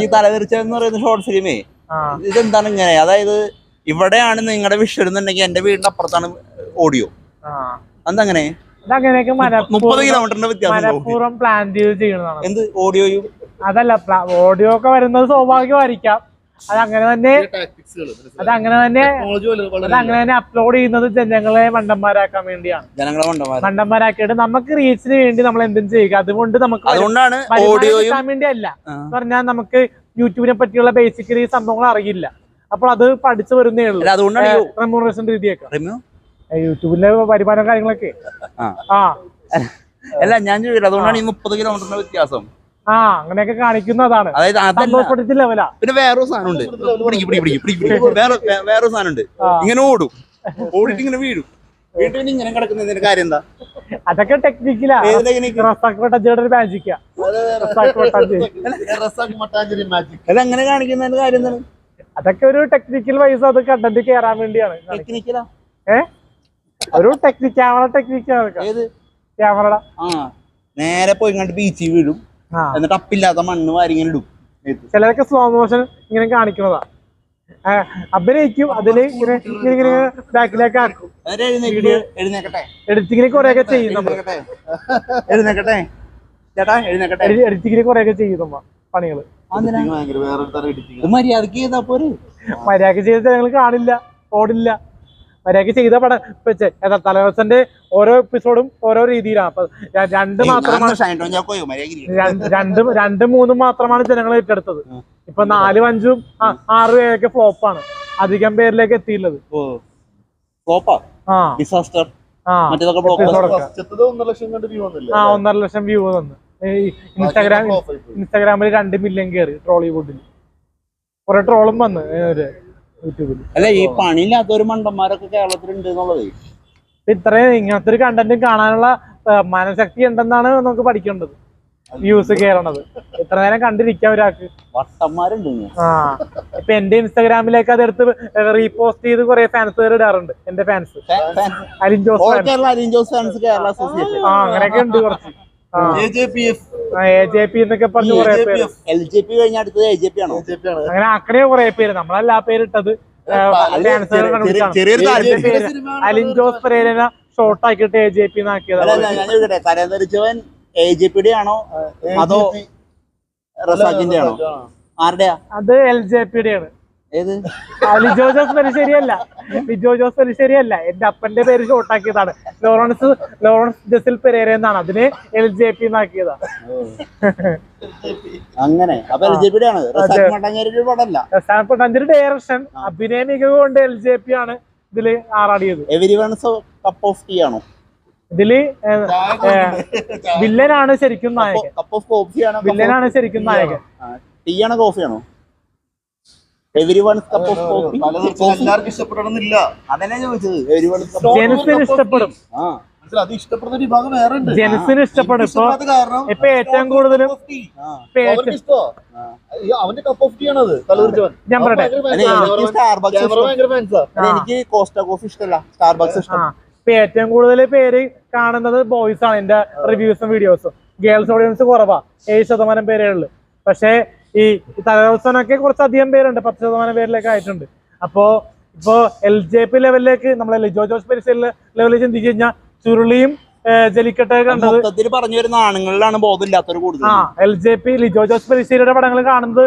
ഈ തലതിരിച്ചെന്ന് പറയുന്ന ഷോർട്ട് ഫിലിമേ ഇതെന്താണ് ഇങ്ങനെ? അതായത് ഇവിടെയാണ് നിങ്ങളുടെ വിഷയം എന്നുണ്ടെങ്കിൽ എന്റെ വീടിന്റെ അപ്പുറത്താണ് ഓഡിയോ. അതങ്ങനെ 30 കിലോമീറ്ററിന്റെ വ്യത്യാസം പ്ലാൻ ചെയ്ത് ചെയ്യണതാണ്. എന്ത് ഓഡിയോയും അതല്ല, ഓഡിയോ ഒക്കെ വരുന്നത് സ്വാഭാവികമായിരിക്കാം. അതങ്ങനെ തന്നെ അപ്ലോഡ് ചെയ്യുന്നത് ജനങ്ങളെ മണ്ടന്മാരാക്കാൻ വേണ്ടിയാണ്. മണ്ടന്മാരാക്കിയിട്ട് നമുക്ക് റീച്ചിന് വേണ്ടി നമ്മൾ എന്തും ചെയ്യുക. അതുകൊണ്ട് നമുക്ക് കിട്ടാൻ വേണ്ടി അല്ല പറഞ്ഞാൽ നമുക്ക് യൂട്യൂബിനെ പറ്റിയുള്ള ബേസിക്കലി സംഭവങ്ങൾ അറിയില്ല. അപ്പോൾ അത് പഠിച്ചു വരുന്നേ ഉള്ളൂ. റെമ്യൂണറേഷൻ രീതിയൊക്കെ യൂട്യൂബിലെ വരുമാനം കാര്യങ്ങളൊക്കെ അല്ല ഞാൻ ചോദിക്കില്ല. അതുകൊണ്ടാണ് ഈ 30 കിലോമീറ്ററിന്റെ വ്യത്യാസം. അങ്ങനെയൊക്കെ കാണിക്കുന്നതാണ്. പിന്നെ വേറൊരു സാധനം ഉണ്ട്, വേറൊരു സാധനം ഉണ്ട്. ഇങ്ങനെ ഓടിട്ട് ഇങ്ങനെ വീഴും. വീട്ടിൽ ഇങ്ങനെ കിടക്കുന്നതിന്റെ കാര്യം എന്താ? അതൊക്കെ ടെക്നിക്കലാ. അതെങ്ങനെ കാണിക്കുന്നതിന്റെ കാര്യം എന്താണ്? അതൊക്കെ ഒരു ടെക്നിക്കൽ വൈസ് അത് കണ്ടന്റ് കയറാൻ വേണ്ടിയാണ്. ടെക്നിക്കലാ ഒരു ക്യാമറ ടെക്നിക്കാണ്. ക്യാമറ നേരെ പോയി കണ്ട് ബീച്ചിൽ വീഴും. എന്നിട്ട് അപ്പില്ലാത്ത മണ്ണ് വാരി ഇങ്ങനെ ഇടും. ചിലരൊക്കെ സ്ലോ മോഷൻ ഇങ്ങനെ കാണിക്കുന്നതാ. അഭിനയിക്കും, അതില് ഇങ്ങനെ ഇങ്ങനെ ബാക്കിലേക്ക് ആക്കും. എഡിറ്റിങ്ങിന് കൊറേയൊക്കെ ചെയ്യുന്നു. എഡിറ്റിങ്ങിന് കൊറേയൊക്കെ ചെയ്യുന്നു പണികള്. മര്യാദക്ക് ചെയ്താ പോരെ. മര്യാദക്ക് ചെയ്ത ഞങ്ങൾ കാണില്ല, ഓടില്ല. മര്യാദക്ക് ചെയ്ത പടം തലവസന്റെ ഓരോ എപ്പിസോഡും ഓരോ രീതിയിലാണ്. അപ്പൊ രണ്ട് 3 മാത്രമാണ് ജനങ്ങൾ ഏറ്റെടുത്തത്. ഇപ്പൊ 4, 5, 6 പേരൊക്കെ ഫ്ലോപ്പാണ്. അധികം പേരിലേക്ക് എത്തിയുള്ളത്. 1.5 ലക്ഷം വ്യൂ വന്നു. ഇൻസ്റ്റാഗ്രാമിൽ 2 മില്യൺ കയറി. ട്രോളിവുഡിൽ കുറെ ട്രോളും വന്ന് യൂട്യൂബിൽ. അല്ല, ഈ പണിയില്ലാത്തൊരു മണ്ടന്മാരൊക്കെ കേരളത്തിലുണ്ട് എന്നുള്ളത്. ഇത്രയും ഇങ്ങനത്തെ ഒരു കണ്ടന്റ് കാണാനുള്ള മനഃശക്തി ഉണ്ടെന്നാണ് നമുക്ക് പഠിക്കേണ്ടത്. വ്യൂസ് കയറണത് ഇത്ര നേരം കണ്ടിരിക്കാം ഒരാൾക്ക്. വട്ടന്മാരുണ്ട്. ഇപ്പൊ എന്റെ ഇൻസ്റ്റാഗ്രാമിലേക്ക് അതെടുത്ത് റീപോസ്റ്റ് ചെയ്ത് കുറെ ഫാൻസ് ഇടാറുണ്ട്. എന്റെ ഫാൻസ് അലിൻ ജോസ് അങ്ങനെയൊക്കെ ഉണ്ട് കുറച്ച്. AJP എന്നൊക്കെ പറഞ്ഞു കുറെ പേര്. അങ്ങനെ ആക്കണേ കുറെ പേര്. നമ്മളല്ല പേരിട്ടത്. അലിൻ ജോസ് പെരേരനെ ഷോർട്ട് ആക്കിയിട്ട് AJP എന്നാക്കിയതാണ്. AJP ആണോ അതോ റസാഖിന്റെ ആണോ? ആരുടെയാ? അത് LJP ആണ്. ലിജോ ജോസ് പെരിശ്ശേരിയല്ല. എന്റെ അപ്പന്റെ പേര് ഷോർട്ടാക്കിയതാണ്. ലോറൻസ് ജസിൽ പെരേര എന്നാണ്. അതിന് LJP എന്നാക്കിയതാ. അങ്ങനെ റസാഖ് ഡയറക്ഷൻ അഭിനയ മികവ് കൊണ്ട് LJP ആണ് ഇതില് ആറാടിയത്. ഇതില് വില്ലനാണ് ശരിക്കും നായകൻ. വില്ലനാണ് ശരിക്കും നായകൻ. ടീയാണോ കോഫിയാണോ? ജനസിന് ഇഷ്ടപ്പെടും. ജനസിന് ഇഷ്ടപ്പെടും. ഇപ്പൊ ഏറ്റവും കൂടുതലും ഞാൻ പറയട്ടെ, എനിക്ക് കോസ്റ്റ കോഫി ഇഷ്ടമല്ല, സ്റ്റാർബക്സ് ഇഷ്ടം. ഇപ്പൊ ഏറ്റവും കൂടുതൽ പേര് കാണുന്നത് ബോയ്സ് ആണ്. എന്റെ റിവ്യൂസും വീഡിയോസും. ഗേൾസ് ഓഡിയൻസ് കുറവാ, 7% പേരേ ഉള്ളു. പക്ഷെ ഈ തലദിവസമൊക്കെ കുറച്ചധികം പേരുണ്ട്, 10% പേരിലേക്ക് ആയിട്ടുണ്ട്. ഇപ്പോ LJP ലെവലിലേക്ക് നമ്മളെ ലിജോ ജോസ് പെരിശ്ശേരി ലെവലിൽ ചിന്തിച്ചു കഴിഞ്ഞാൽ ചുരുളിയും ജലിക്കട്ടൊക്കെ കണ്ടത് പറഞ്ഞു വരുന്ന ആണുങ്ങളിലാണ് ബോധമില്ലാത്തവർ കൂടുതൽ. LJP ലിജോ ജോസ് പെരിശ്ശേരിയുടെ പടങ്ങൾ കാണുന്നത്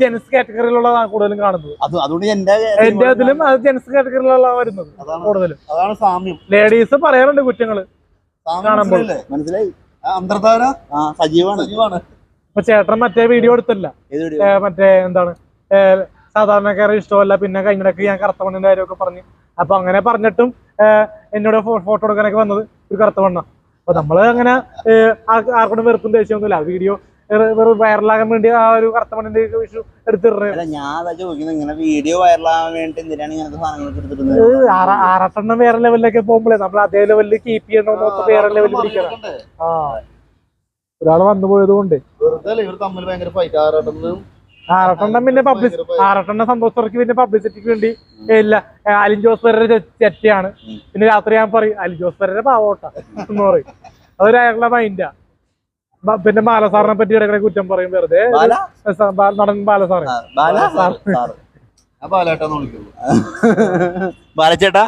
ജെൻസ് കാറ്റഗറിയിലുള്ളതാണ് കൂടുതലും കാണുന്നത്. അതുകൊണ്ട് എന്റെ ഇതിലും അത് ജെൻസ് കാറ്റഗറിയിലുള്ള വരുന്നത് കൂടുതലും. അതാണ് സാമ്യം. ലേഡീസ് പറയാറുണ്ട് കുറ്റങ്ങള് കാണുമ്പോൾ. മനസ്സിലായി. സജീവാണ്. ഇപ്പൊ ചേട്ടൻ മറ്റേ വീഡിയോ എടുത്തില്ല, മറ്റേ എന്താണ് സാധാരണക്കാരെ ഇഷ്ടമല്ല, പിന്നെ കഴിഞ്ഞിടക്ക് ഞാൻ കറുത്ത പെണ്ണിന്റെ കാര്യമൊക്കെ പറഞ്ഞു. അപ്പൊ അങ്ങനെ പറഞ്ഞിട്ടും എന്നോട് ഫോട്ടോ എടുക്കാനൊക്കെ വന്നത് ഒരു കറുത്ത പെണ്ണ. അപ്പൊ നമ്മള് അങ്ങനെ ആർക്കൊണ്ടും വെറുപ്പും ദേഷ്യമൊന്നുമില്ല. വീഡിയോ വൈറലാകാൻ വേണ്ടി ആ ഒരു കറുത്ത പെണ്ണിന്റെ വിഷു എടുത്തിടുന്നത്. ആറട്ടെണ്ണം വേറെ ലെവലിലൊക്കെ പോകുമ്പോഴേ നമ്മൾ അതേ ലെവലിൽ കീപ്പ് ചെയ്യണമെന്ന് വേറെ ലെവലിൽ പിടിക്കണം. ഒരാള് വന്നു പോയത് കൊണ്ട് ആറട്ടെണ്ണം പിന്നെ ആറട്ടെണ്ണം സന്തോഷർക്ക് പിന്നെ പബ്ലിസിറ്റിക്ക് വേണ്ടി ഇല്ല. അലിൻ ജോസ് പെരേര തെറ്റാണ്. പിന്നെ രാത്രി ഞാൻ പറയും അലിൻ ജോസ് പെരേര പാവോട്ടാ എന്ന് പറയും. അതൊരു അയാളുടെ മൈൻഡാ. പിന്നെ ബാലസാറിനെ പറ്റി ഇടയ്ക്കിടെ കുറ്റം പറയും വെറുതെ നടൻ ബാലസാറ്. ബാലച്ചേട്ടാ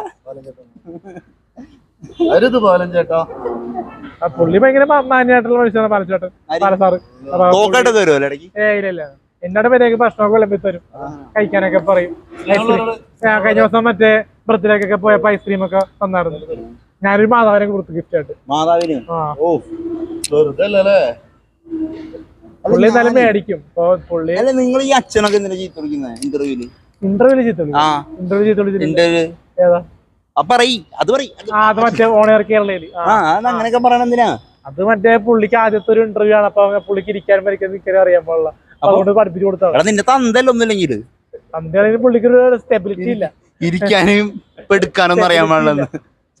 പുള്ളി ഭയങ്കര മാന്യമായിട്ടുള്ള മനുഷ്യനാണ് ബാലച്ചേട്ടൻ, ബാലസാറ്. ഇല്ല എന്നോട് പേരേക്ക് ഭക്ഷണമൊക്കെ വിളമ്പി തരും, കഴിക്കാനൊക്കെ പറയും. കഴിഞ്ഞ ദിവസം മറ്റേ ബർത്ത്ഡേക്കൊക്കെ പോയപ്പോ ഐസ്ക്രീം ഒക്കെ തന്നായിരുന്നു. ഞാനൊരു മാതാവിനെ കൊടുത്തു ഗിഫ്റ്റ് ആയിട്ട്. പുള്ളി എന്തായാലും മേടിക്കും. പുള്ളി നിങ്ങൾ ഈ അച്ഛനൊക്കെ ഇന്റർവ്യൂല് ഏതാ അത് മറ്റേ ഓണർ കേരളയില് അങ്ങനെയൊക്കെ പറയണ എന്തിനാ? അത് മറ്റേ പുള്ളിക്ക് ആദ്യത്തെ ഒരു ഇന്റർവ്യൂ ആണ്. അപ്പൊ പുള്ളിക്ക് ഇരിക്കാനും നിൽക്കാനും അറിയാൻ പാടില്ല. അതുകൊണ്ട് പഠിപ്പിച്ചു കൊടുത്താണ്. നിന്റെ തന്തല്ലൊന്നുമില്ലെങ്കിൽ തന്തയാണെങ്കിൽ പുള്ളിക്ക് ഒരു സ്റ്റെബിലിറ്റി ഇല്ല, ഇരിക്കാനും എടുക്കാനൊന്നും അറിയാൻ പാടില്ല.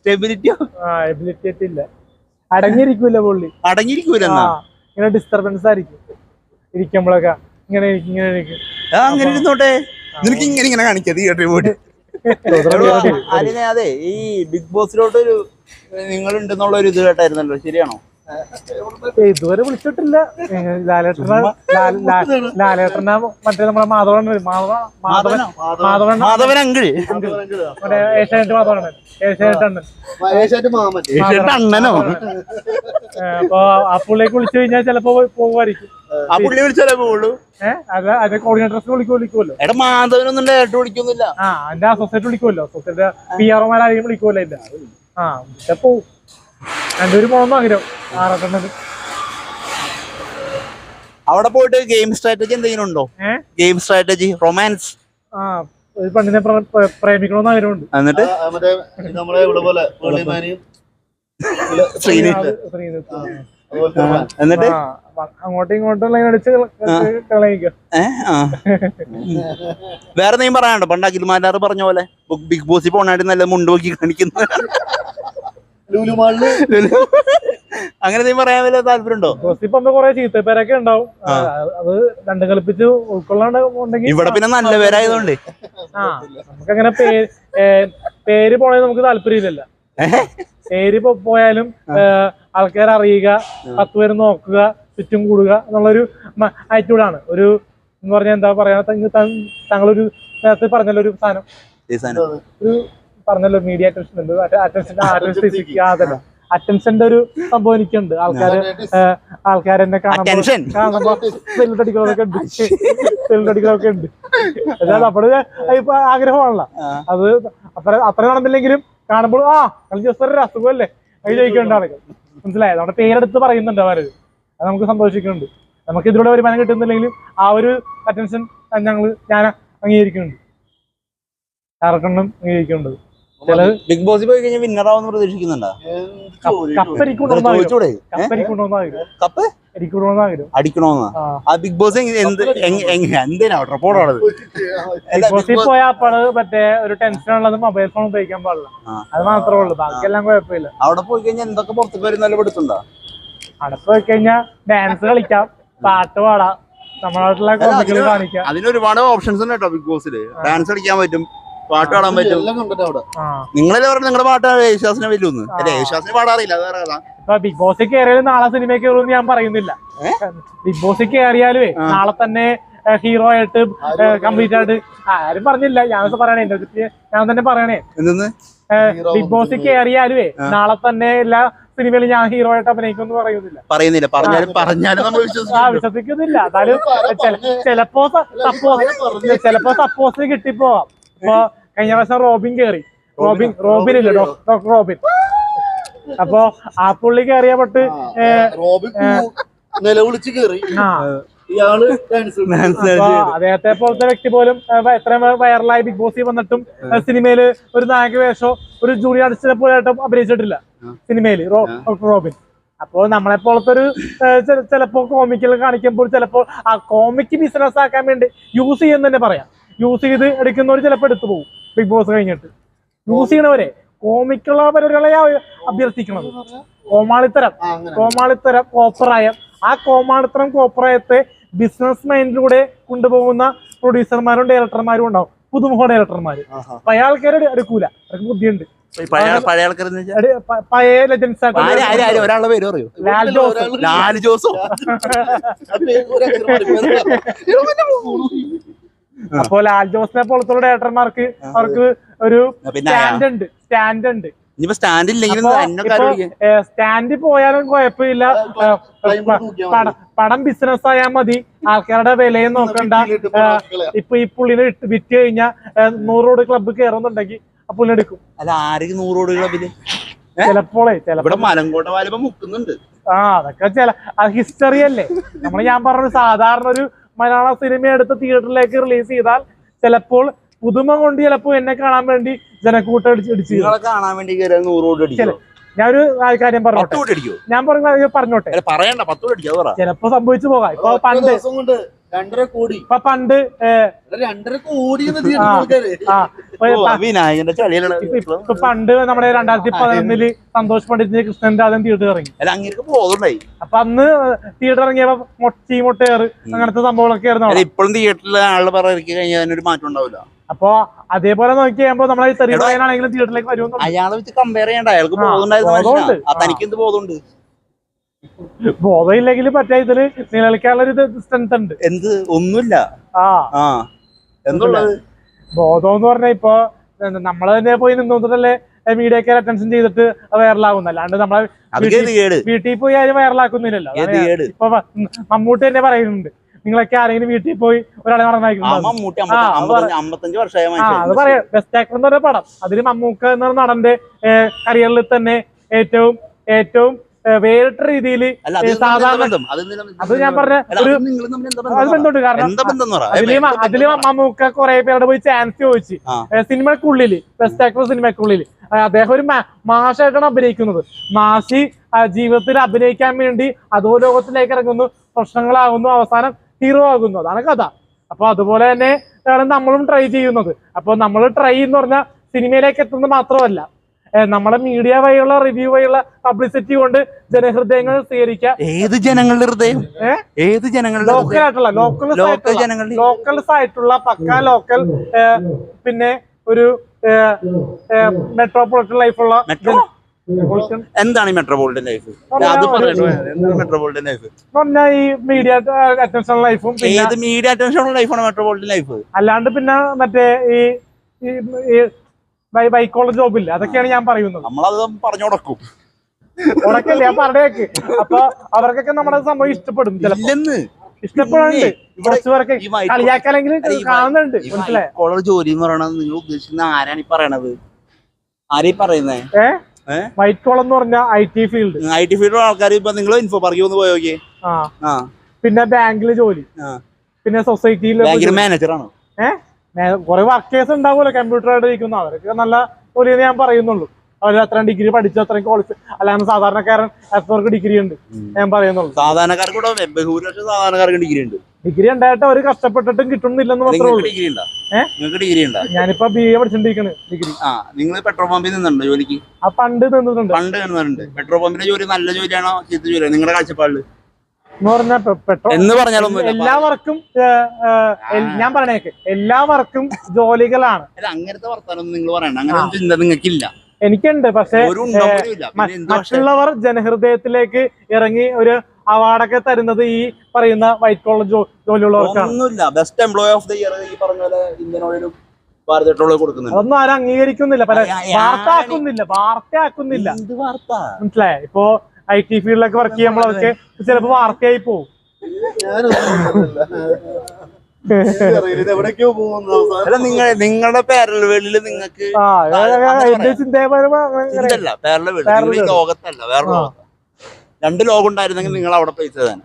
എബിലിറ്റി ഇല്ല, അടങ്ങിയിരിക്കൂല പുള്ളി. അടങ്ങിയിരിക്കൂല, ഇങ്ങനെ ഡിസ്റ്റർബൻസ് ആയിരിക്കും ഇരിക്കുമ്പോഴൊക്കെ. ഇങ്ങനെ അങ്ങനെ ഇരുന്നോട്ടെ, നിനക്ക് ഇങ്ങനെ കാണിക്കാ തിയേറ്ററിൽ പോയിട്ട്. അതെ, ഈ ബിഗ് ബോസിലോട്ട് ഒരു നിങ്ങൾ ഉണ്ടെന്നുള്ള ഒരു ഇത് കേട്ടായിരുന്നല്ലോ, ശരിയാണോ? ഇതുവരെ വിളിച്ചിട്ടില്ല. ലാലേട്ടന മറ്റേ നമ്മുടെ മാധവൻ അങ്കിൾ, ഏഷ്യാനെറ്റ് മാധവൻ, അണ്ണനോ. അപ്പൊ ആ പുള്ളിക്ക് വിളിച്ചു കഴിഞ്ഞാൽ ചിലപ്പോ പോകുമായിരിക്കും. ആ പുള്ളി വിളിച്ചാലേ പോവുള്ളൂ. അത് കോർഡിനേറ്റേഴ്സ് വിളിക്കുമല്ലോ. എടാ മാധവനൊന്നും ഡയറക്റ്റ് വിളിക്കൊന്നുമില്ല. എന്റെ അസോസിയേറ്റ് വിളിക്കുമല്ലോ, അസോസിയേറ്റ് PR-മാരാരെയും വിളിക്കുമല്ലോ. ഇല്ല പോവും. രണ്ടുപേരും പോകണമെന്ന് ആഗ്രഹം. അവിടെ പോയിട്ട് ഗെയിം സ്ട്രാറ്റജി എന്തെങ്കിലും ഉണ്ടോ? Game strategy, romance. ഒരു പെണ്ണിനെ പ്രേമിക്കണമെന്ന് ആഗ്രഹമുണ്ട്. എന്നിട്ട് എന്നിട്ട് അങ്ങോട്ടും ഇങ്ങോട്ടും ലൈൻ അടിച്ച് കളയിക്ക. വേറെ നീ പറയാനുണ്ടോ? പണ്ട് അഖിൽമാരാറ് പറഞ്ഞ പോലെ ബിഗ് ബോസിൽ പോണായിട്ട് നല്ല മുണ്ട് നോക്കി കാണിക്കുന്ന അങ്ങനെ നീ പറയാൻ വല്ല താല്പര്യമുണ്ടോ? ഇപ്പൊ കൊറേ ചീത്തപ്പേരൊക്കെ ഉണ്ടാവും. അത് രണ്ടും കളിപ്പിച്ച് ഉൾക്കൊള്ളാണ്ടെങ്കിൽ ഇവിടെ പിന്നെ നല്ല പേരായതുകൊണ്ട് നമുക്കങ്ങനെ പേര് പോണേ നമുക്ക് താല്പര്യമില്ലല്ലോ. പേര് പോയാലും ആൾക്കാർ അറിയുക, 10 പേര് നോക്കുക, ചുറ്റും കൂടുക എന്നുള്ളൊരു ആറ്റിറ്റ്യൂഡാണ്. ഒരു എന്ന് പറഞ്ഞാൽ എന്താ പറയാ, താങ്കളൊരു നേരത്തെ പറഞ്ഞല്ലോ ഒരു സാധനം, ഒരു പറഞ്ഞല്ലോ മീഡിയ അറ്റൻഷന്റെ ഒരു സംഭവം എനിക്കുണ്ട്. ആൾക്കാരെന്നെ കാണുമ്പോ സെല്ലടികളൊക്കെ ഉണ്ട്, സെല്ലടികളൊക്കെ ഉണ്ട്. നമ്മുടെ ഇപ്പൊ ആഗ്രഹമാണല്ലോ അത്. അത്ര നടന്നില്ലെങ്കിലും കാണുമ്പോൾ കളി ദിവസം അസുഖമല്ലേ അത് ചോദിക്കേണ്ട ആളുകൾ, മനസ്സിലായത്? നമ്മുടെ പേരെടുത്ത് പറയുന്നുണ്ട് അവര്, അത് നമുക്ക് സന്തോഷിക്കുന്നുണ്ട്. നമുക്ക് ഇതിലൂടെ വരുമാനം കിട്ടുന്നില്ലെങ്കിലും ആ ഒരു അറ്റൻഷൻ ഞാൻ അംഗീകരിക്കുന്നുണ്ട്, ആർക്കെണ്ണം അംഗീകരിക്കുന്നുണ്ട്. ബിഗ് ബോസിൽ പോയി കഴിഞ്ഞാൽ വിന്നർ ആവുന്ന പ്രതീക്ഷിക്കുന്നുണ്ടോ? അടിക്കണോന്നാ ആ ബിഗ് ബോസ് എന്തിനാ റിപ്പോർട്ടാണത്? ബിഗ് ബോസിൽ പോയാൽ മറ്റേ ഒരു ടെൻഷൻ ഉള്ളത് മൊബൈൽ ഫോൺ ഉപയോഗിക്കാൻ പാടില്ല, അത് മാത്രമേ ഉള്ളൂ. ബാക്കിയെല്ലാം കുഴപ്പമില്ല. അവിടെ പോയി കഴിഞ്ഞാൽ എന്തൊക്കെ പുറത്തേക്ക് വരുന്നാലും പെടുത്തുണ്ടോ? അവിടെ പോയി കഴിഞ്ഞാൽ ഡാൻസ് കളിക്കാം, പാട്ട് പാടാം, നമ്മളായിട്ടുള്ള കോമിക്കുകൾ കാണിക്കാം. അതിന് ഒരുപാട് ഓപ്ഷൻസ് ഉണ്ട് കേട്ടോ ബിഗ് ബോസിൽ. ഡാൻസ് കളിക്കാൻ പറ്റും, പാട്ട് പാടാൻ പറ്റും. നിങ്ങളല്ലേ പറഞ്ഞ നിങ്ങളുടെ പാട്ട് യേശുദാസിനെ വല്ലൂന്ന്? അല്ലെ, യേശുദാസിന് പാടാറില്ല. ഇപ്പൊ ബിഗ് ബോസിൽ കയറിയാലും നാളെ സിനിമ കയറുമെന്ന് ഞാൻ പറയുന്നില്ല. ബിഗ് ബോസിൽ കയറിയാലുവേ നാളെ തന്നെ ഹീറോ ആയിട്ട് കംപ്ലീറ്റ് ആയിട്ട് ആരും പറഞ്ഞില്ല. ഞാൻ പറയണേ, ഞാൻ തന്നെ പറയണേ, ബിഗ് ബോസിൽ കയറിയാലുവേ നാളെ തന്നെ എല്ലാ സിനിമയിലും ഞാൻ ഹീറോ ആയിട്ട് അഭിനയിക്കുമെന്ന് പറയുന്നില്ല. വിശ്വസിക്കുന്നില്ല. എന്നാലും ചിലപ്പോ സപ്പോസ് കിട്ടിപ്പോവാം. ഇപ്പൊ കഴിഞ്ഞ പ്രാവശ്യം റോബിൻ കയറി, റോബിൻ ഇല്ല, ഡോക്ടർ റോബിൻ. അപ്പൊ ആ പുള്ളി കയറിയ പെട്ട് നിലവിളിച്ച് കയറി. അദ്ദേഹത്തെ പോലത്തെ വ്യക്തി പോലും എത്രയും വൈറലായി ബിഗ് ബോസിൽ വന്നിട്ടും സിനിമയില് ഒരു നായക വേഷോ ഒരു ജൂനിയർ ആർട്ടിസ്റ്റിനെ പോലായിട്ടും അഭിനയിച്ചിട്ടില്ല സിനിമയില് ഡോക്ടർ റോബിൻ. അപ്പോൾ നമ്മളെ പോലത്തെ ഒരു ചിലപ്പോ കോമിക്കൽ കാണിക്കുമ്പോൾ ചിലപ്പോൾ ആ കോമിക്ക് ബിസിനസ് ആക്കാൻ വേണ്ടി യൂസ് ചെയ്യുന്ന തന്നെ പറയാം. യൂസ് ചെയ്ത് എടുക്കുന്നവർ ചിലപ്പോൾ എടുത്തു പോകും. ബിഗ് ബോസ് കഴിഞ്ഞിട്ട് യൂസ് ചെയ്യണവരെ കോമിക്കുള്ള പരിപാടികളെ അഭ്യർത്ഥിക്കണത്. കോമാളിത്തരം കോപ്രായം, ആ കോമാളിത്തരം കോപ്രായത്തെ ബിസിനസ് മൈൻഡിലൂടെ കൊണ്ടുപോകുന്ന പ്രൊഡ്യൂസർമാരും ഡയറക്ടർമാരും ഉണ്ടാവും. പുതുമുഖ ഡയറക്ടർമാര്. പഴയ ആൾക്കാരെ എടുക്കൂല, അവർക്ക് ബുദ്ധിയുണ്ട്. പഴയ ആൾക്കാർ പഴയ ലെജൻസ് ഒരാളുടെ പേര് പറയൂ. ലാൽ ജോസോ. അപ്പൊ ലാൽ ജോസിനെ പോലത്തുള്ള ഡയറക്ടർമാർക്ക് അവർക്ക് ഒരു സ്റ്റാൻഡ് ഉണ്ട്. സ്റ്റാൻഡ് പോയാലും കുഴപ്പമില്ല, പടം ബിസിനസ് ആയാൽ മതി, ആൾക്കാരുടെ വിലയും നോക്കണ്ട. ഇപ്പൊ ഈ പുള്ളിനെ വിറ്റ് കഴിഞ്ഞാൽ 100 കോടി ക്ലബ്ബ് കയറുന്നുണ്ടെങ്കിൽ ആ പുള്ളി എടുക്കും. അല്ല, ആരെങ്കിലും 100 കോടി ക്ലബില് ചിലപ്പോഴേ മലങ്കോട്ട വാലിബ മുക്കുന്നുണ്ട്. അതൊക്കെ ഹിസ്റ്ററി അല്ലേ. ഞാൻ പറഞ്ഞ സാധാരണ ഒരു മലയാള സിനിമ എടുത്ത് തിയേറ്ററിലേക്ക് റിലീസ് ചെയ്താൽ ചിലപ്പോൾ പുതുമ കൊണ്ട് ചിലപ്പോൾ എന്നെ കാണാൻ വേണ്ടി ജനക്കൂട്ടം ഇടിച്ചു കാണാൻ വേണ്ടി 100 കോടി. ഞാനൊരു കാര്യം പറഞ്ഞോട്ടെ, ഞാൻ പറഞ്ഞോട്ടെ, ചിലപ്പോ സംഭവിച്ചു പോകാം. ഇപ്പൊ പണ്ട് 2.5 കോടി ഇപ്പൊ പണ്ട് 2.5 കോടി ഇപ്പൊ പണ്ട് നമ്മുടെ 2011 സന്തോഷ് പണ്ഡിറ്റിന്റെ കൃഷ്ണൻരാജൻ തിയേറ്റർ ഇറങ്ങി. അപ്പൊ അന്ന് തിയേറ്റർ ഇറങ്ങിയപ്പോ മൊട്ടേറ് അങ്ങനത്തെ സംഭവങ്ങളൊക്കെ ആയിരുന്നു. ഇപ്പോഴും തിയേറ്ററിലെ ആള് പറഞ്ഞ ഒരു മാറ്റം ഉണ്ടാവില്ല. അപ്പൊ അതേപോലെ നോക്കി കഴിയുമ്പോ നമ്മളെ തെറിയാണെങ്കിലും തിയേറ്ററിലേക്ക് വരുമെന്ന് അയാളെ വെച്ച് കമ്പയർ ചെയ്യണ്ട. അയാൾക്ക് ബോധമുണ്ടായിരുന്നു, തനിക്ക് എന്ത് ബോധമുണ്ട്? ബോധമില്ലെങ്കിൽ മറ്റേ ഇതില് നിലനിൽക്കാനുള്ള ഒരു സ്ട്രെങ്ത് ഉണ്ട്. എന്ത് ഒന്നുമില്ല. എന്തുള്ളത് ബോധം എന്ന് പറഞ്ഞാൽ ഇപ്പൊ നമ്മള് തന്നെ പോയി നിന്നോട്ടല്ലേ മീഡിയക്കാർ അറ്റൻഷൻ ചെയ്തിട്ട് വൈറലാകുന്നു. അല്ലാണ്ട് നമ്മളെ വീട്ടിൽ പോയി ആരും വൈറലാക്കുന്നില്ലല്ലോ. ഇപ്പൊ മമ്മൂട്ടി തന്നെ പറയുന്നുണ്ട്, നിങ്ങളൊക്കെ ആരെങ്കിലും വീട്ടിൽ പോയി ഒരാളെ നടനായിട്ടുണ്ട്. അത് പറയാം. ബെസ്റ്റ് ആക്ടർ എന്ന് പറഞ്ഞ പടം, അതില് മമ്മൂക്ക എന്ന നടന്റെ കരിയറിൽ തന്നെ ഏറ്റവും വേറിട്ട രീതിയിൽ സാധാരണ അത് ഞാൻ പറഞ്ഞ ഒരു അത് ബന്ധമുണ്ട്. കാരണം അതില് മമ്മൂക്ക കുറെ പേരുടെ പോയി ചാൻസ് ചോദിച്ചു സിനിമക്കുള്ളില്, ബെസ്റ്റ് ആക്ടർ സിനിമക്കുള്ളില്. അദ്ദേഹം ഒരു മാഷായിട്ടാണ് അഭിനയിക്കുന്നത്. മാഷി ജീവിതത്തിൽ അഭിനയിക്കാൻ വേണ്ടി അതോ ലോകത്തിലേക്ക് ഇറങ്ങുന്നു, പ്രശ്നങ്ങളാകുന്നു, അവസാനം ഹീറോ ആകുന്നു. അതാണ് കഥ. അപ്പൊ അതുപോലെ തന്നെ നമ്മളും ട്രൈ ചെയ്യുന്നത്. അപ്പൊ നമ്മൾ ട്രൈ എന്ന് പറഞ്ഞാൽ സിനിമയിലേക്ക് എത്തുന്നത് മാത്രമല്ല, നമ്മുടെ മീഡിയ വഴിയുള്ള റിവ്യൂ വഴിയുള്ള പബ്ലിസിറ്റി കൊണ്ട് ജനഹൃദയങ്ങൾ സ്വീകരിക്കാം. ഏത് ജനങ്ങളുടെ ഹൃദയം? ഏത് ജനങ്ങളുടെ? ലോക്കലായിട്ടുള്ള ലോക്കൽസ് ആയിട്ടുള്ള പക്കാ ലോക്കൽ, പിന്നെ ഒരു മെട്രോപൊളിറ്റൻ ലൈഫുള്ള. എന്താണ് ഈ മെട്രോപൊളിറ്റൻ ലൈഫ്? മെട്രോപൊളിറ്റൻ ലൈഫ് പറഞ്ഞാൽ ഈ മീഡിയ അറ്റൻഷൻ ലൈഫും. ഏത് മീഡിയ അറ്റൻഷൻ ലൈഫാണ് മെട്രോപൊളിറ്റൻ ലൈഫ്? അല്ലാണ്ട് പിന്നെ മറ്റേ ഈ വൈക്കോള ജോബില്ല, അതൊക്കെയാണ് ഞാൻ പറയുന്നത്. നമ്മളത് പറഞ്ഞു കൊടുക്കും, ഉടക്കല്ലേ ഞാൻ പറഞ്ഞേക്ക്. അപ്പൊ അവർക്കൊക്കെ നമ്മുടെ സംഭവം ഇഷ്ടപ്പെടും. ഇഷ്ടപ്പെടുന്നുണ്ട്, കുറച്ച് പേർക്ക് കളിയാക്കലെങ്കിലും കാണുന്നുണ്ട്. മനസ്സിലായി? ജോലി എന്ന് പറയണത് നിങ്ങൾ ഉദ്ദേശിക്കുന്ന ആരാണ് ഈ പറയണത്? ആരീ പറയുന്നേ? വൈറ്റ് കോളർ എന്ന് പറഞ്ഞാൽ IT ഫീൽഡ്. IT ഫീൽഡിലുള്ള ആൾക്കാർ ഇപ്പൊ നിങ്ങൾ ഇൻഫോ പറയൂന്ന് പോയോക്കെ. പിന്നെ ബാങ്കില് ജോലി, പിന്നെ സൊസൈറ്റിയിൽ മാനേജറാണ്. കുറെ വർക്കേഴ്സ് ഉണ്ടാവുമല്ലോ കമ്പ്യൂട്ടറായിട്ട് ഇരിക്കുന്ന, അവർക്ക് നല്ല ജോലിയെന്ന് ഞാൻ പറയുന്നുള്ളൂ. അവർ അത്രയും ഡിഗ്രി പഠിച്ചു, അത്രയും ക്വാളിഫൈ. അല്ലാണ്ട് സാധാരണക്കാരൻ എത്രവർക്ക് ഡിഗ്രി ഉണ്ട് ഞാൻ പറയുന്നുള്ളൂ. സാധാരണക്കാർക്ക് ഡിഗ്രി ഉണ്ട്. ഡിഗ്രി ഉണ്ടായിട്ട് അവര് കഷ്ടപ്പെട്ടിട്ടും കിട്ടുന്നില്ലെന്ന് മാത്രമേ ഉള്ളൂ. ഞാനിപ്പോ BA പഠിച്ചിട്ടിരിക്കണ്. ഡിഗ്രി നിങ്ങൾ പെട്രോൾ പമ്പിൽ നിന്നുണ്ടോ ജോലിക്ക്? പണ്ട് നിന്നിട്ടുണ്ട്. പെട്രോൾ പമ്പിന്റെ ജോലി നല്ല ജോലിയാണോ ചീത്ത ജോലിയാണോ നിങ്ങളുടെ കാഴ്ചപ്പാടില്? എന്ന് പറഞ്ഞാൽ എല്ലാവർക്കും ഞാൻ പറഞ്ഞേക്ക് എല്ലാവർക്കും ജോലികളാണ്. അങ്ങനത്തെ വർത്താനം നിങ്ങൾ പറയണ്ട, അങ്ങനെ ചിന്ത നിങ്ങൾക്കില്ല. എനിക്കുണ്ട്. പക്ഷെ മറ്റുള്ളവർ ജനഹൃദയത്തിലേക്ക് ഇറങ്ങി ഒരു അവാർഡൊക്കെ തരുന്നത് ഈ പറയുന്ന വൈറ്റ് കോളർ ജോലിയുള്ളവർക്കാണ്. Best employee of the year ഈ പറഞ്ഞ പോലെ ഇന്ത്യൻ ഓയിലും ഭാരത് പെട്രോളിലും കൊടുക്കുന്നുണ്ട്. അതൊന്നും ആരും അംഗീകരിക്കുന്നില്ല, വാർത്തയാക്കുന്നില്ല. മനസ്സിലായ? ഇപ്പൊ IT ഫീൽഡിലൊക്കെ വർക്ക് ചെയ്യുമ്പോൾ അതൊക്കെ ചിലപ്പോ വാർത്തയായി പോകും. നിങ്ങളുടെ പാരലവേളില് നിങ്ങൾക്ക് ലോകത്തല്ല വേറെ ലോകത്ത് 2 ലോകം ഉണ്ടായിരുന്നെങ്കിൽ നിങ്ങൾ അവിടെ പ്ലേസ് ചെയ്താണ്.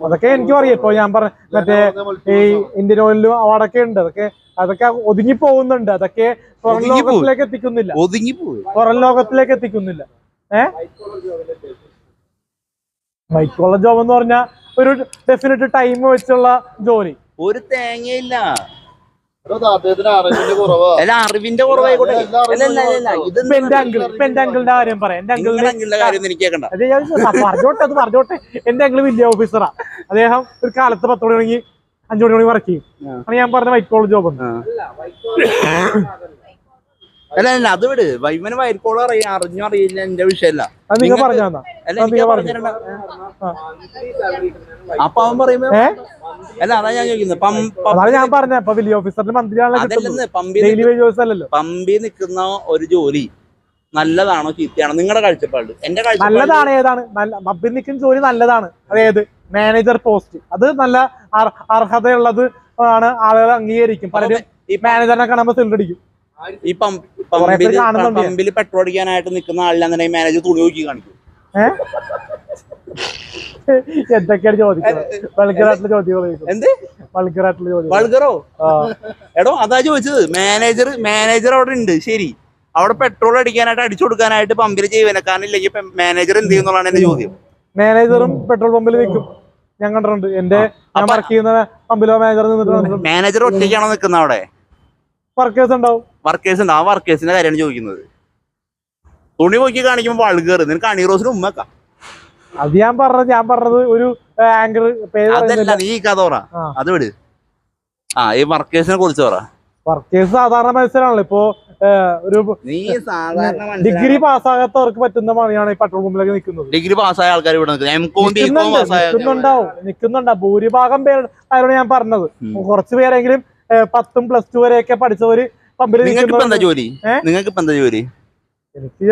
അതൊക്കെ എനിക്കും അറിയാം. ഇപ്പൊ ഞാൻ പറഞ്ഞ മറ്റേ ഈ ഇന്ത്യൻ ഓയിലും അവാർഡൊക്കെ ഉണ്ട്. അതൊക്കെ ഒതുങ്ങി പോകുന്നുണ്ട്. അതൊക്കെ പുറം ലോകത്തിലേക്ക് എത്തിക്കുന്നില്ല. പുറം ലോകത്തിലേക്ക് എത്തിക്കുന്നില്ല. വൈറ്റ് കോളർ ജോബ് എന്ന് പറഞ്ഞാൽ ഒരു ഡെഫിനറ്റ് ടൈം വെച്ചുള്ള ജോലി. ഒരു തേങ്ങയില്ല. അറിവിന്റെ കുറവായിക്കോട്ടെ. എന്റെ അങ്കിളിന്റെ കാര്യം പറയാം. എന്റെ പറഞ്ഞോട്ടെ. എന്റെ അങ്കിള് വലിയ ഓഫീസറാ. അദ്ദേഹം ഒരു കാലത്ത് 10 മണി തുടങ്ങി 5 മണി വർക്ക് ചെയ്യും. ആണ് ഞാൻ പറഞ്ഞ വൈറ്റ് കോളർ ജോബ്. അല്ല അല്ല അത് വിട്. വൈമന് വൈറ്റ് കോളർ അറിഞ്ഞോ അറിയില്ല എന്റെ വിഷയമല്ല. അത് നിങ്ങൾ പറഞ്ഞാ അപ്പൊ അവൻ പറയുമ്പോ അല്ല അതാ ഞാൻ ചോദിക്കുന്നത്. അതാണ് ഞാൻ പറഞ്ഞ ഇപ്പൊ വലിയ ഓഫീസറിന്റെ മന്ത്രിയാണല്ലോ. പമ്പിൽ നിൽക്കുന്ന ഒരു ജോലി നല്ലതാണോ ചീത്തയാണോ നിങ്ങളുടെ കാഴ്ചപ്പാട്? എന്റെ കാഴ്ചപ്പാട് നല്ലതാണ്. ഏതാണ് പമ്പിൽ നിൽക്കുന്ന ജോലി നല്ലതാണ്. അതായത് മാനേജർ പോസ്റ്റ് അത് നല്ല അർഹതയുള്ളത് ആണ്. ആളുകൾ അംഗീകരിക്കും. പലരും ഈ മാനേജറിനെ കാണുമ്പോൾ സിൽഡടിക്കും. ഈ പമ്പില് പെട്രോൾ അടിക്കാനായിട്ട് നിൽക്കുന്ന ആളിനെ മാനേജർ തുണി നോക്കി കാണിക്കും. എന്തൊക്കെയാണ് ചോദിക്കുന്നത്? വൾഗറായിട്ടുള്ള ചോദ്യങ്ങൾ. എന്ത് വൾഗറായിട്ടുള്ള ചോദ്യം? വൾഗറോ? എടോ അതാ ചോദിച്ചത്. മാനേജർ അവിടെ ഉണ്ട്, ശരി. അവിടെ പെട്രോൾ അടിക്കാനായിട്ട് അടിച്ചു കൊടുക്കാനായിട്ട് പമ്പിൽ ജീവനക്കാരനില്ലെങ്കിൽ മാനേജർ എന്ത് ചെയ്യുന്നതാണ് എന്റെ ചോദ്യം. മാനേജറും പെട്രോൾ പമ്പിൽ നിൽക്കും. ഞാൻ കണ്ടിട്ടുണ്ട്. ഞാൻ വർക്ക് ചെയ്യുന്ന പമ്പിലോ മാനേജർ നിന്നിട്ടുണ്ട്. മാനേജർ ഒറ്റയ്ക്കാണോ നിൽക്കുന്ന അവിടെ? വർക്കേഴ്സ് ഉണ്ടാവും. വർക്കേഴ്സ് ഉണ്ട്. ആ വർക്കേഴ്സിന്റെ കാര്യമാണ് ചോദിക്കുന്നത്. തുണി നോക്കി കാണിക്കുമ്പോൾ വൾഗർ. നിനക്ക് അണീറോസിന് ഉമ്മക്കാം. അത് ഞാൻ പറഞ്ഞത് ഒരു ആങ്കർ അതല്ല, നീ കഥ പറ. അത് വിട്. ഈ വർക്കേഴ്സിനെ കുറിച്ച് പറ. വർക്കേഴ്സ് സാധാരണ മത്സരമാണല്ലോ. ഇപ്പൊ ഒരു ഡിഗ്രി പാസ്സാകാത്തവർക്ക് പറ്റുന്ന പണിയാണ് ഈ പെട്രോൾ പമ്പിലൊക്കെ നിൽക്കുന്നത്. ഡിഗ്രി പാസ്സായ ആൾക്കാർ ഇവിടെ നിൽക്കുന്നുണ്ടാവും. ഭൂരിഭാഗം പേരോട് ഞാൻ പറഞ്ഞത്. കുറച്ച് പേരെങ്കിലും 10+2 വരെയൊക്കെ പഠിച്ചവര് പമ്പിൽ. നിങ്ങൾക്ക് എന്താ ജോലി? നിങ്ങൾക്ക് എന്താ ജോലി? എനിക്ക്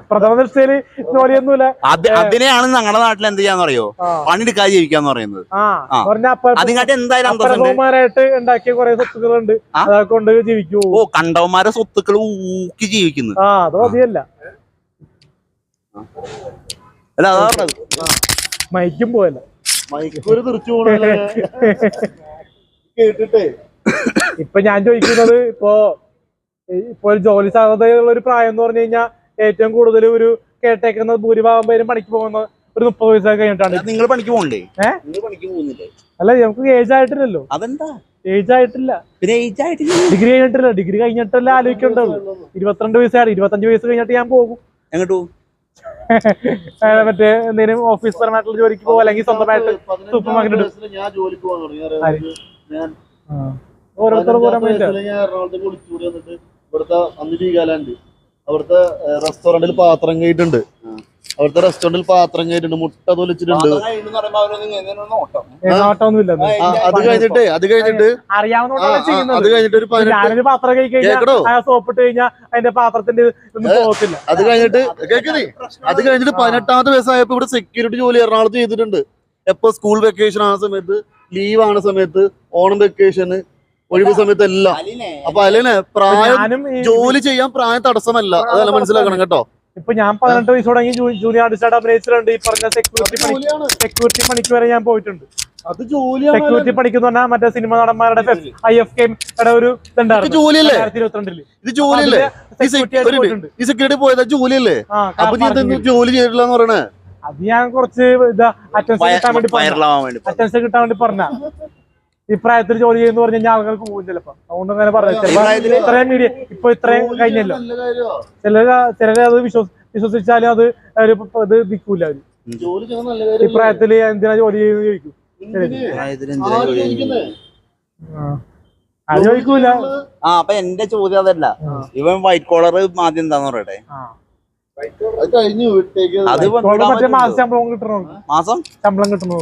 പ്രഥമ ദൃഷ്ടിയില് ജോലിയൊന്നുമില്ല. അതിനെയാണ് ഞങ്ങളുടെ നാട്ടിൽ എന്ത് ചെയ്യാന്ന് അറിയോ? പണിയെടുക്കാതെ ജീവിക്കാന്ന് പറയുന്നത്. കണ്ടവന്മാരായിട്ട് ഉണ്ടാക്കിയ കുറെ സ്വത്തുക്കളുണ്ട്. അതൊക്കെ കൊണ്ട് ജീവിക്കൂ. ഓ, കണ്ടവന്മാരെ സ്വത്തുക്കൾ ഊക്കി ജീവിക്കുന്നു. അത് മതിയല്ല. അല്ല അതാ പറഞ്ഞത്. മൈക്കും പോയല്ല. ഇപ്പൊ ഞാൻ ചോദിക്കുന്നത് ഇപ്പൊ ഒരു ജോലി സാധ്യതയുള്ള ഒരു പ്രായം എന്ന് പറഞ്ഞു കഴിഞ്ഞാൽ ഏറ്റവും കൂടുതൽ ഒരു കേട്ടേക്കുന്ന ഭൂരിഭാഗം പേരും പണിക്ക് പോകുന്ന ഒരു 30 വയസ്സൊക്കെ കഴിഞ്ഞിട്ടാണ്. നിങ്ങൾ പണിക്ക് പോകണ്ടേ? അല്ല, നമുക്ക് ഏജ് ആയിട്ടില്ലല്ലോ. അതെന്താ ഏജ് ആയിട്ടില്ല? ഡിഗ്രി കഴിഞ്ഞിട്ടില്ല. ഡിഗ്രി കഴിഞ്ഞിട്ടല്ലേ ആലോചിക്കണ്ടുള്ളൂ. 22 വയസ്സാണ്. 25 വയസ്സ് കഴിഞ്ഞിട്ട് ഞാൻ പോകും. എങ്ങോട്ടു? മറ്റേ എന്തെങ്കിലും ഓഫീസ് പരമായിട്ടുള്ള ജോലിക്ക് പോകും, അല്ലെങ്കിൽ സ്വന്തമായിട്ട് സൂപ്പർ മാർക്കറ്റ്. ഓരോരുത്തർ ഇവിടുത്തെ അന്നിരികാലുണ്ട്. അവിടുത്തെ റെസ്റ്റോറന്റിൽ പാത്രം കയറ്റുണ്ട്. മുട്ട തൊലിച്ചിട്ടുണ്ട്. അത് കഴിഞ്ഞിട്ട് ഒരു പാത്രം സോപ്പിട്ട് കഴിഞ്ഞാൽ അതിന്റെ പാത്രത്തിന്റെ ഒന്നും പോകത്തില്ല. അത് കഴിഞ്ഞിട്ട് 18ാമത്തെ വയസ്സായപ്പോ ഇവിടെ സെക്യൂരിറ്റി ജോലി എറണാകുളത്ത് ചെയ്തിട്ടുണ്ട്. എപ്പോ സ്കൂൾ വെക്കേഷൻ ആണ സമയത്ത്, ലീവ് ആണ സമയത്ത്, ഓണം വെക്കേഷന്, ഒഴിവ് സമയത്ത് എല്ലാം. അപ്പൊ അതിനെ പ്രായം, ജോലി ചെയ്യാൻ പ്രായം തടസ്സമല്ല. അതല്ല മനസ്സിലാക്കണം കേട്ടോ. ഇപ്പൊ ഞാൻ 18 വയസ്സ് തുടങ്ങി ജൂനിയർ ആർട്ടിസ്റ്റായിട്ട് അഭിനയിച്ചിട്ടുണ്ട്. ഈ പറഞ്ഞ സെക്യൂരിറ്റി പണിക്ക് വരെ ഞാൻ പോയിട്ടുണ്ട്. അത് ജോലിയാണ്. സെക്യൂരിറ്റി പണിക്കെന്ന് പറഞ്ഞാൽ മറ്റേ സിനിമ നടന്മാരുടെ IFK ഒരു ഇതുണ്ടായിരുന്നു 2022. ഇത് ജോലിയല്ലേ? ഈ സെക്യൂരിറ്റി പോയത് ജോലിയല്ലേ? അപ്പൊ നീ ജോലി ചെയ്തിട്ടില്ല എന്ന് പറയണേ? അത് ഞാൻ കുറച്ച് അറ്റൻഷൻ കിട്ടാൻ വേണ്ടി പറഞ്ഞ. ഇപ്രായത്തിൽ ജോലി ചെയ്യുന്ന പറഞ്ഞു കഴിഞ്ഞാൽ ആളുകൾക്ക് പോകും ചിലപ്പോ. അതുകൊണ്ട് അങ്ങനെ പറഞ്ഞു. ഇത്രയും മീഡിയ ഇപ്പൊ ഇത്രയും കഴിഞ്ഞല്ലോ. ചിലര് അത് വിശ്വസിച്ചാലും അത് ഇത് നിൽക്കൂല. അവര് ഇപ്രായത്തില് എന്തിനാ ജോലി ചെയ്യുന്ന ചോദിക്കും. അത് ചോദിക്കൂല. അപ്പൊ എന്റെ ചോദ്യം അതല്ല. ഇവൻ വൈറ്റ് കോളർ ആദ്യം എന്താന്ന് പറയട്ടെ. അത് മറ്റേ മാസം ശമ്പളം കിട്ടണോ? മാസം ശമ്പളം കിട്ടണോ?